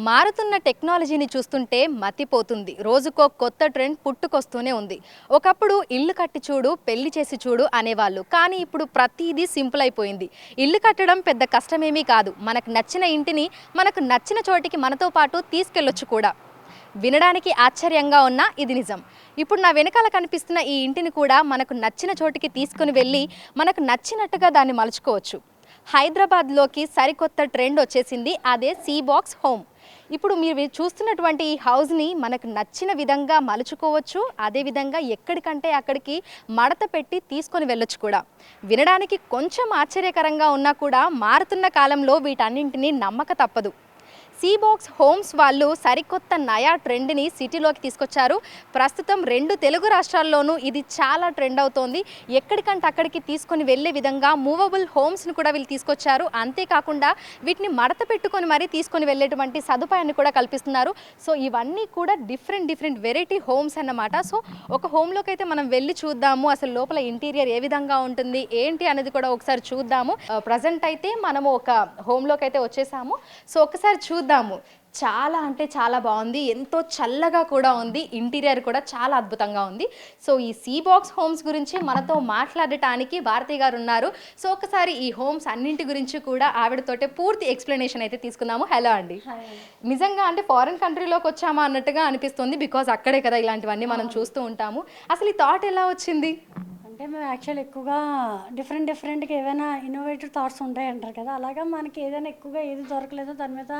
మారుతున్న టెక్నాలజీని చూస్తుంటే మతిపోతుంది. రోజుకో కొత్త ట్రెండ్ పుట్టుకొస్తూనే ఉంది. ఒకప్పుడు ఇల్లు కట్టి చూడు, పెళ్లి చేసి చూడు అనేవాళ్ళు. కానీ ఇప్పుడు ప్రతిదీ సింపుల్ అయిపోయింది. ఇల్లు కట్టడం పెద్ద కష్టమేమీ కాదు. మనకు నచ్చిన ఇంటిని మనకు నచ్చిన చోటికి మనతో పాటు తీసుకెళ్ళొచ్చు కూడా. వినడానికి ఆశ్చర్యంగా ఉన్నా ఇది నిజం. ఇప్పుడు నా వెనకాల కనిపిస్తున్న ఈ ఇంటిని కూడా మనకు నచ్చిన చోటికి తీసుకుని వెళ్ళి మనకు నచ్చినట్టుగా దాన్ని మలుచుకోవచ్చు. హైదరాబాద్లోకి సరికొత్త ట్రెండ్ వచ్చేసింది. అదే సీ బాక్స్ హోమ్. ఇప్పుడు మీరు చూస్తున్నటువంటి ఈ హౌస్ని మనకు నచ్చిన విధంగా మలుచుకోవచ్చు. అదేవిధంగా ఎక్కడికంటే అక్కడికి మడత పెట్టి తీసుకొని వెళ్ళొచ్చు కూడా. వినడానికి కొంచెం ఆశ్చర్యకరంగా ఉన్నా కూడా మారుతున్న కాలంలో వీటన్నింటినీ నమ్మక తప్పదు. సీ బాక్స్ హోమ్స్ వాళ్ళు సరికొత్త నయా ట్రెండ్ని సిటీలోకి తీసుకొచ్చారు. ప్రస్తుతం 2 తెలుగు రాష్ట్రాల్లోనూ ఇది చాలా ట్రెండ్ అవుతోంది. ఎక్కడికంటే అక్కడికి తీసుకొని వెళ్ళే విధంగా మూవబుల్ హోమ్స్ని కూడా వీళ్ళు తీసుకొచ్చారు. అంతేకాకుండా వీటిని మడత పెట్టుకొని మరీ తీసుకొని వెళ్ళేటువంటి సదుపాయాన్ని కూడా కల్పిస్తున్నారు. సో ఇవన్నీ కూడా డిఫరెంట్ వెరైటీ హోమ్స్ అన్నమాట. సో ఒక హోమ్లోకి అయితే మనం వెళ్ళి చూద్దాము, అసలు లోపల ఇంటీరియర్ ఏ విధంగా ఉంటుంది ఏంటి అనేది కూడా ఒకసారి చూద్దాము. ప్రజెంట్ అయితే మనము ఒక హోమ్లోకి అయితే వచ్చేసాము. సో ఒకసారి చూద్దాము. చాలా అంటే చాలా బాగుంది. ఎంతో చల్లగా కూడా ఉంది. ఇంటీరియర్ కూడా చాలా అద్భుతంగా ఉంది. సో ఈ సీ బాక్స్ హోమ్స్ గురించి మనతో మాట్లాడటానికి భారతి గారు ఉన్నారు. సో ఒకసారి ఈ హోమ్స్ అన్నింటి గురించి కూడా ఆవిడతోటే పూర్తి ఎక్స్ప్లెనేషన్ అయితే తీసుకుందాము. హలో అండి. నిజంగా అంటే ఫారిన్ కంట్రీలోకి వచ్చామా అన్నట్టుగా అనిపిస్తుంది. బికాజ్ అక్కడే కదా ఇలాంటివన్నీ మనం చూస్తూ ఉంటాము. అసలు ఈ థాట్ ఎలా వచ్చింది? అంటే మేము యాక్చువల్ ఎక్కువగా డిఫరెంట్గా ఏవైనా ఇన్నోవేటివ్ థాట్స్ ఉంటాయి అంటారు కదా, అలాగా మనకి ఏదైనా ఎక్కువగా ఏది దొరకలేదో దాని మీద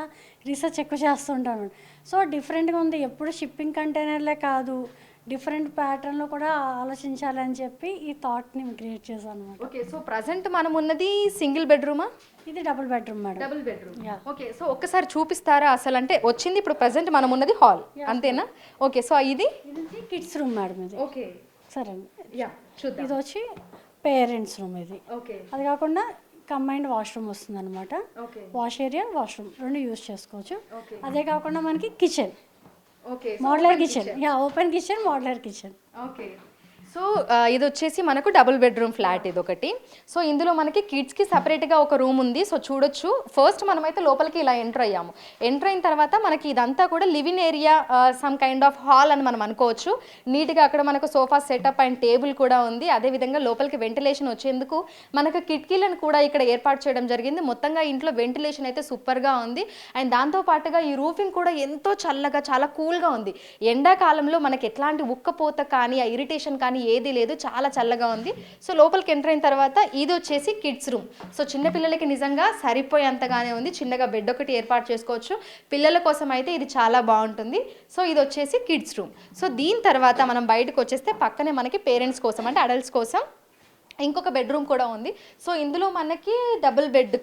రీసెర్చ్ ఎక్కువ చేస్తూ ఉంటాను. సో డిఫరెంట్గా ఉంది. ఎప్పుడు షిప్పింగ్ కంటైనర్లే కాదు, డిఫరెంట్ ప్యాటర్న్లో కూడా ఆలోచించాలని చెప్పి ఈ థాట్ని క్రియేట్ చేశాను అనమాట. ఓకే, సో ప్రజెంట్ మనం ఉన్నది సింగిల్ బెడ్రూమా? ఇది double bedroom madam. Double bedroom. Okay, so ఒక్కసారి చూపిస్తారా అసలు? అంటే వచ్చింది ఇప్పుడు ప్రజెంట్ మనం ఉన్నది హాల్ అంతేనా? ఓకే, సో ఇది కిడ్స్ రూమ్ మేడం. ఇది ఓకే, సరే అండి. చూద్దాం. ఇది వచ్చి పేరెంట్స్ రూమ్. ఇది ఓకే, అది కాకుండా కంబైన్డ్ వాష్రూమ్ వస్తుంది అనమాట. ఓకే, వాష్ ఏరియా, వాష్రూమ్ రెండు యూజ్ చేసుకోవచ్చు. ఓకే, అదే కాకుండా మనకి kitchen, okay, modular kitchen, open kitchen, modular kitchen. Okay. So ఇది వచ్చేసి మనకు డబుల్ బెడ్రూమ్ ఫ్లాట్ ఇది ఒకటి. సో ఇందులో మనకి కిడ్స్కి సపరేట్గా ఒక రూమ్ ఉంది. సో చూడొచ్చు. ఫస్ట్ మనమైతే లోపలికి ఇలా ఎంటర్ అయ్యాము. ఎంటర్ అయిన తర్వాత మనకి ఇదంతా కూడా living area, some kind of hall అని మనం అనుకోవచ్చు. నీట్గా అక్కడ మనకు సోఫా సెటప్ అండ్ టేబుల్ కూడా ఉంది. అదేవిధంగా లోపలికి వెంటిలేషన్ వచ్చేందుకు మనకు కిటికీలను కూడా ఇక్కడ ఏర్పాటు చేయడం జరిగింది. మొత్తంగా ఇంట్లో వెంటిలేషన్ అయితే సూపర్గా ఉంది. అండ్ దాంతోపాటుగా ఈ రూఫింగ్ కూడా ఎంతో చల్లగా చాలా కూల్గా ఉంది. ఎండాకాలంలో మనకి ఎట్లాంటి ఉక్కపోత కానీ ఆ ఇరిటేషన్ కానీ ఏది లేదు, చాలా చల్లగా ఉంది. సో లోపలికి ఎంటర్ అయిన తర్వాత ఇది వచ్చేసి కిడ్స్ రూమ్. సో చిన్నపిల్లలకి నిజంగా సరిపోయేంతగానే ఉంది. చిన్నగా బెడ్ ఒకటి ఏర్పాటు చేసుకోవచ్చు. పిల్లల కోసం అయితే ఇది చాలా బాగుంటుంది. సో ఇది వచ్చేసి కిడ్స్ రూమ్. సో దీని తర్వాత మనం బయటకు వచ్చేస్తే పక్కనే మనకి పేరెంట్స్ కోసం అంటే అడల్ట్స్ కోసం ఇంకొక బెడ్రూమ్ కూడా ఉంది. సో ఇందులో మనకి డబుల్ బెడ్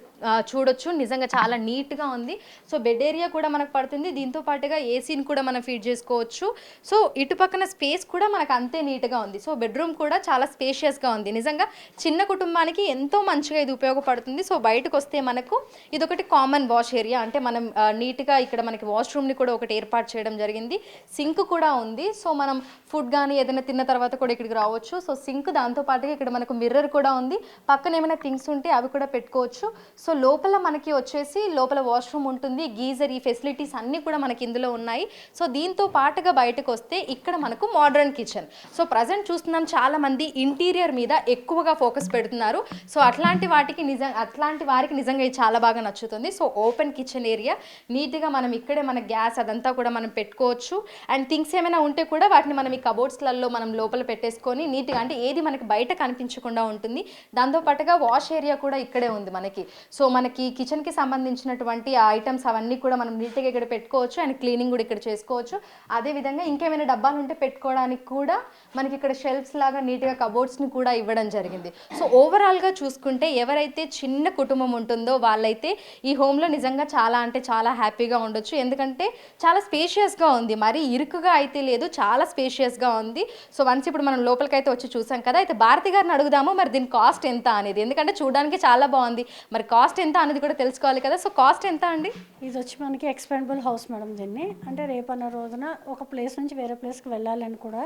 చూడొచ్చు. నిజంగా చాలా నీట్గా ఉంది. సో బెడ్ ఏరియా కూడా మనకు పడుతుంది. దీంతో పాటుగా ఏసీని కూడా మనం ఫీడ్ చేసుకోవచ్చు. సో ఇటుపక్కన స్పేస్ కూడా మనకు అంతే నీట్గా ఉంది. సో బెడ్రూమ్ కూడా చాలా స్పేషియస్గా ఉంది. నిజంగా చిన్న కుటుంబానికి ఎంతో మంచిగా ఇది ఉపయోగపడుతుంది. సో బయటకు వస్తే మనకు ఇదొకటి కామన్ వాష్ ఏరియా, అంటే మనం నీట్గా ఇక్కడ మనకి వాష్రూమ్ని కూడా ఒకటి ఏర్పాటు చేయడం జరిగింది. సింక్ కూడా ఉంది. సో మనం ఫుడ్ కానీ ఏదైనా తిన్న తర్వాత కూడా ఇక్కడికి రావచ్చు. సో సింక్, దాంతోపాటుగా ఇక్కడ మనకు మిర్రర్ కూడా ఉంది. పక్కన ఏమైనా థింగ్స్ ఉంటే అవి కూడా పెట్టుకోవచ్చు. సో లోపల మనకి వచ్చేసి లోపల వాష్రూమ్ ఉంటుంది, గీజర్, ఈ ఫెసిలిటీస్ అన్నీ కూడా మనకి ఇందులో ఉన్నాయి. సో దీంతో పాటుగా బయటకు వస్తే ఇక్కడ మనకు మోడ్రన్ కిచెన్. సో ప్రజెంట్ చూస్తున్నాం చాలా మంది ఇంటీరియర్ మీద ఎక్కువగా ఫోకస్ పెడుతున్నారు. సో అట్లాంటి వారికి నిజంగా ఇది చాలా బాగా నచ్చుతుంది. సో ఓపెన్ కిచెన్ ఏరియా, నీట్గా మనం ఇక్కడే మన గ్యాస్ అదంతా కూడా మనం పెట్టుకోవచ్చు. అండ్ థింగ్స్ ఏమైనా ఉంటే కూడా వాటిని మనం ఈ కబోర్డ్స్లలో మనం లోపల పెట్టేసుకొని నీట్గా, అంటే ఏది మనకి బయట కనిపించకుండా ఉంటుంది. దాంతోపాటుగా వాష్ ఏరియా కూడా ఇక్కడే ఉంది మనకి. సో మనకి కిచెన్కి సంబంధించినటువంటి ఆ ఐటమ్స్ అవన్నీ కూడా మనం నీట్గా ఇక్కడ పెట్టుకోవచ్చు. అండ్ క్లీనింగ్ కూడా ఇక్కడ చేసుకోవచ్చు. అదేవిధంగా ఇంకేమైనా డబ్బాలు ఉంటే పెట్టుకోవడానికి కూడా మనకి ఇక్కడ షెల్ఫ్స్ లాగా నీట్గా కబోర్డ్స్ని కూడా ఇవ్వడం జరిగింది. సో ఓవరాల్గా చూసుకుంటే ఎవరైతే చిన్న కుటుంబం ఉంటుందో వాళ్ళైతే ఈ హోమ్లో నిజంగా చాలా అంటే చాలా హ్యాపీగా ఉండొచ్చు. ఎందుకంటే చాలా స్పేషియస్గా ఉంది, మరీ ఇరుకుగా అయితే లేదు, చాలా స్పేషియస్గా ఉంది. సో వన్స్ ఇప్పుడు మనం లోపలికైతే వచ్చి చూసాం కదా. అయితే భారతి గారిని అడుగుదాము మరి దీని కాస్ట్ ఎంత అనేది. ఎందుకంటే చూడడానికి చాలా బాగుంది, మరి కాస్ట్ ఎంత అనేది కూడా తెలుసుకోవాలి కదా. సో కాస్ట్ ఎంత అండి? ఇది వచ్చి మనకి ఎక్స్పెండబుల్ హౌస్ మేడం. దీన్ని అంటే రేపన్న రోజున ఒక ప్లేస్ నుంచి వేరే ప్లేస్కి వెళ్ళాలని కూడా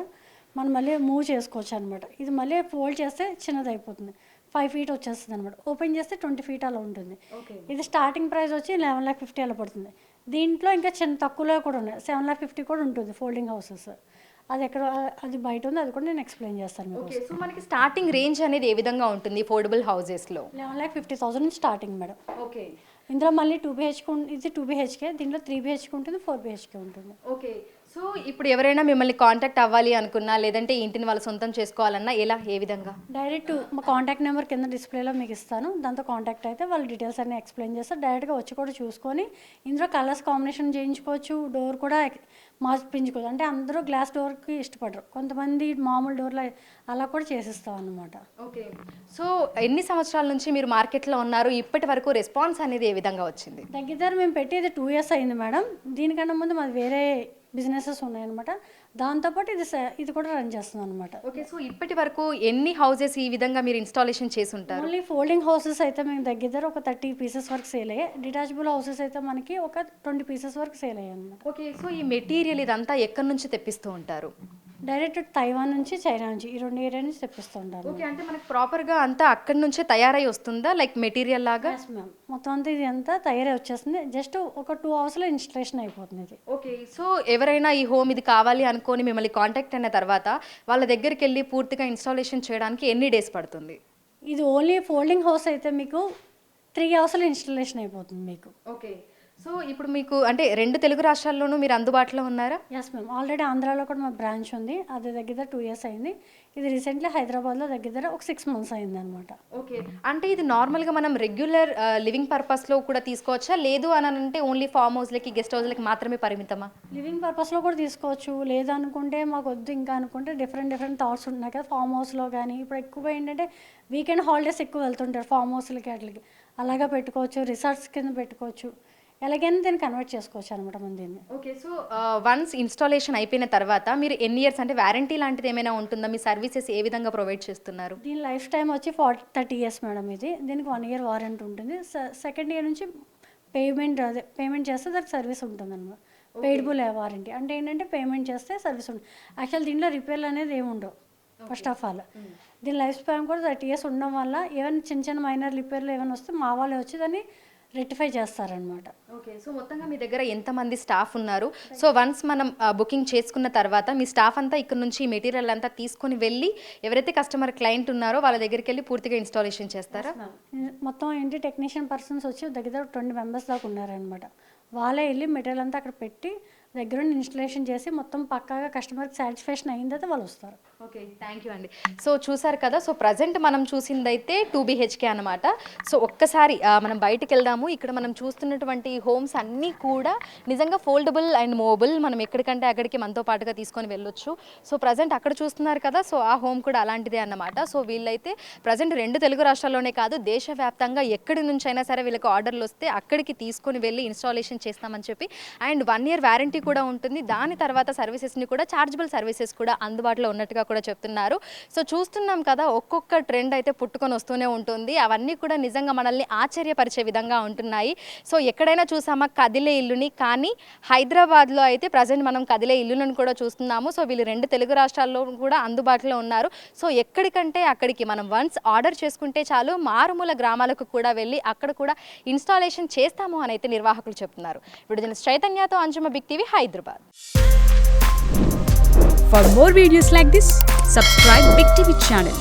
మనం మళ్ళీ మూవ్ చేసుకోవచ్చు అనమాట. ఇది మళ్ళీ ఫోల్డ్ చేస్తే చిన్నది అయిపోతుంది. 5 feet వచ్చేస్తుంది అనమాట. ఓపెన్ చేస్తే 20 feet అలా ఉంటుంది. ఇది స్టార్టింగ్ ప్రైస్ వచ్చి 11,50,000 అలా పడుతుంది. దీంట్లో ఇంకా చిన్న తక్కువలో కూడా ఉన్నాయి, 750 కూడా ఉంటుంది ఫోల్డింగ్ హౌసెస్. అది ఎక్కడ, అది బయట ఉంది, అది కూడా నేను ఎక్స్ప్లెయిన్ చేస్తాను మీకు. ఓకే, సో మనకి స్టార్టింగ్ రేంజ్ అనేది ఏ విధంగా ఉంటుంది ఫోర్డబుల్ హౌసెస్లో? 11,50,000 నుంచి స్టార్టింగ్ మేడం. ఓకే ఇందులో మళ్ళీ 2 BHK ఇది 2 BHK, దీంట్లో 3 BHK ఉంటుంది, 4 BHK ఉంటుంది. ఓకే, సో ఇప్పుడు ఎవరైనా మిమ్మల్ని కాంటాక్ట్ అవ్వాలి అనుకున్నా, లేదంటే ఇంటిని వాళ్ళ సొంతం చేసుకోవాలన్నా ఎలా, ఏ విధంగా? డైరెక్ట్ మా కాంటాక్ట్ నెంబర్ కింద డిస్ప్లేలో మీకు ఇస్తాను, దాంతో కాంటాక్ట్ అయితే వాళ్ళు డీటెయిల్స్ అన్నీ ఎక్స్ప్లెయిన్ చేస్తారు. డైరెక్ట్గా వచ్చి కూడా చూసుకొని ఇందులో కలర్స్ కాంబినేషన్ చేయించుకోవచ్చు, డోర్ కూడా మార్పించుకోవచ్చు. అంటే అందరూ గ్లాస్ డోర్కి ఇష్టపడరు, కొంతమంది మామూలు డోర్లో అలా కూడా చేసిస్తాం అన్నమాట. ఓకే, సో ఎన్ని సంవత్సరాల నుంచి మీరు మార్కెట్లో ఉన్నారు? ఇప్పటి వరకు రెస్పాన్స్ అనేది ఏ విధంగా వచ్చింది? దగ్గర మేము పెట్టేది 2 years అయింది మేడం. దీనికన్నా ముందు మాది వేరే బిజినెసెస్ ఉన్నాయన్నమాట, దాంతోపాటు ఇది కూడా రన్ చేస్తున్నాం అనమాట. ఓకే, సో ఇప్పటి వరకు ఎన్ని హౌసెస్ ఈ విధంగా మీరు ఇన్స్టాలేషన్ చేసి ఉంటారు? ఓన్లీ ఫోల్డింగ్ హౌసెస్ అయితే మేము దగ్గర ఒక 30 pieces వరకు సేల్ అయ్యాయి. డిటాచబుల్ హౌసెస్ అయితే మనకి ఒక 20 pieces వరకు సేల్ అయ్యాయి అనమాట. ఓకే, సో ఈ మెటీరియల్ ఇదంతా ఎక్కడి నుంచి తెప్పిస్తూ ఉంటారు? డైరెక్ట్ తైవాన్ నుంచి, చైనా నుంచి, ఈ 2 ఏరియా నుంచి తెప్పిస్తూ ఉంటారు. ఓకే, అంటే మనకు ప్రాపర్గా అంతా అక్కడి నుంచే తయారై వస్తుందా, లైక్ మెటీరియల్ లాగా? మ్యామ్, మొత్తం అంతా ఇది అంతా తయారై వచ్చేస్తుంది, జస్ట్ ఒక 2 hours ఇన్స్టలేషన్ అయిపోతుంది ఇది. ఓకే, సో ఎవరైనా ఈ హోమ్ ఇది కావాలి అనుకొని మిమ్మల్ని కాంటాక్ట్ అయిన తర్వాత వాళ్ళ దగ్గరికి వెళ్ళి పూర్తిగా ఇన్స్టాలేషన్ చేయడానికి ఎన్ని డేస్ పడుతుంది? ఇది ఓన్లీ ఫోల్డింగ్ హౌస్ అయితే మీకు 3 hours ఇన్స్టలేషన్ అయిపోతుంది మీకు. ఓకే, సో ఇప్పుడు మీకు అంటే 2 తెలుగు రాష్ట్రాల్లోనూ మీరు అందుబాటులో ఉన్నారా? ఎస్ మ్యామ్, ఆల్రెడీ ఆంధ్రాలో కూడా మా బ్రాంచ్ ఉంది, అది దగ్గర 2 years అయింది. ఇది రీసెంట్లీ హైదరాబాద్లో దగ్గర ఒక 6 months అయింది అనమాట. ఓకే, అంటే ఇది నార్మల్గా మనం రెగ్యులర్ లివింగ్ పర్పస్లో కూడా తీసుకోవచ్చా, లేదు అని అంటే ఓన్లీ ఫామ్ హౌస్లకి, గెస్ట్ హౌస్లకి మాత్రమే పరిమితమా? లివింగ్ పర్పస్లో కూడా తీసుకోవచ్చు, లేదనుకుంటే మాకు వద్దు ఇంకా అనుకుంటే డిఫరెంట్ థాట్స్ ఉన్నాయి కదా ఫామ్ హౌస్లో కానీ. ఇప్పుడు ఎక్కువగా ఏంటంటే వీకెండ్ హాలిడేస్ ఎక్కువ వెళ్తుంటారు ఫామ్ హౌస్లకి, వాటికి అలాగా పెట్టుకోవచ్చు, రిసార్ట్స్ కింద పెట్టుకోవచ్చు, ఎలాగైనా దీన్ని కన్వర్ట్ చేసుకోవచ్చు అనమాట మన దీన్ని. ఓకే, సో వన్స్ ఇన్స్టాలేషన్ అయిపోయిన తర్వాత మీరు ఎన్ని ఇయర్స్ అంటే వారంటీ లాంటిది ఏమైనా ఉంటుందా? మీ సర్వీసెస్ ఏ విధంగా ప్రొవైడ్ చేస్తున్నారు? దీని లైఫ్ టైం వచ్చి 30 years మేడం. ఇది దీనికి 1 year వారంటీ ఉంటుంది. సెకండ్ ఇయర్ నుంచి పేమెంట్ చేస్తే దానికి సర్వీస్ ఉంటుంది అనమాట. పెయిడబుల్ వారంటీ అంటే ఏంటంటే పేమెంట్ చేస్తే సర్వీస్ ఉంటుంది. యాక్చువల్ దీంట్లో రిపేర్లు అనేది ఏమి ఉండవు ఫస్ట్ ఆఫ్ ఆల్. దీని లైఫ్ స్పాన్ కూడా 30 years ఉండడం వల్ల ఏమైనా చిన్న మైనర్ రిపేర్లు ఏమైనా వస్తే మా వాళ్ళే వచ్చి దాన్ని రెక్టిఫై చేస్తారనమాట. ఓకే, సో మొత్తంగా మీ దగ్గర ఎంతమంది స్టాఫ్ ఉన్నారు? సో వన్స్ మనం బుకింగ్ చేసుకున్న తర్వాత మీ స్టాఫ్ అంతా ఇక్కడ నుంచి మెటీరియల్ అంతా తీసుకొని వెళ్ళి ఎవరైతే కస్టమర్ క్లయింట్ ఉన్నారో వాళ్ళ దగ్గరికి వెళ్ళి పూర్తిగా ఇన్స్టాలేషన్ చేస్తారా? మొత్తం ఏంటి టెక్నీషియన్ పర్సన్స్ వచ్చి దగ్గర 20 members దాకా ఉన్నారనమాట. వాళ్ళే వెళ్ళి మెటీరియల్ అంతా అక్కడ పెట్టి దగ్గర ఇన్స్టలేషన్ చేసి మొత్తం పక్కాగా కస్టమర్కి సాటిస్ఫాక్షన్ అయిన తర్వాత వాళ్ళు వస్తారు. ఓకే, థ్యాంక్ యూ అండి. సో చూసారు కదా, సో ప్రజెంట్ మనం చూసిందైతే 2 BHK అనమాట. సో ఒక్కసారి మనం బయటికి వెళ్దాము. ఇక్కడ మనం చూస్తున్నటువంటి హోమ్స్ అన్నీ కూడా నిజంగా ఫోల్డబుల్ అండ్ మూవబుల్, మనం ఎక్కడికంటే అక్కడికి మనతో పాటుగా తీసుకొని వెళ్ళొచ్చు. సో ప్రజెంట్ అక్కడ చూస్తున్నారు కదా, సో ఆ హోమ్ కూడా అలాంటిదే అన్నమాట. సో వీళ్ళైతే ప్రజెంట్ 2 తెలుగు రాష్ట్రాల్లోనే కాదు, దేశవ్యాప్తంగా ఎక్కడి నుంచి అయినా సరే వీళ్ళకి ఆర్డర్లు వస్తే అక్కడికి తీసుకొని వెళ్ళి ఇన్స్టాలేషన్ చేస్తామని చెప్పి, అండ్ 1 year వారంటీ కూడా ఉంటుంది. దాని తర్వాత సర్వీసెస్ని కూడా, చార్జబుల్ సర్వీసెస్ కూడా అందుబాటులో ఉన్నట్టుగా కూడా చెప్తున్నారు. సో చూస్తున్నాం కదా, ఒక్కొక్క ట్రెండ్ అయితే పుట్టుకొని వస్తూనే ఉంటుంది. అవన్నీ కూడా నిజంగా మనల్ని ఆశ్చర్యపరిచే విధంగా ఉంటున్నాయి. సో ఎక్కడైనా చూసామా కదిలే ఇల్లుని, కానీ హైదరాబాద్లో అయితే ప్రజెంట్ మనం కదిలే ఇల్లులను కూడా చూస్తున్నాము. సో వీళ్ళు 2 తెలుగు రాష్ట్రాల్లో కూడా అందుబాటులో ఉన్నారు. సో ఎక్కడికంటే అక్కడికి మనం వన్స్ ఆర్డర్ చేసుకుంటే చాలు, మారుమూల గ్రామాలకు కూడా వెళ్ళి అక్కడ కూడా ఇన్స్టాలేషన్ చేస్తాము అని అయితే నిర్వాహకులు చెప్తున్నారు. వీడియో చైతన్యతో Anjuma, big TV, Hyderabad. For more videos like this, subscribe Big TV channel.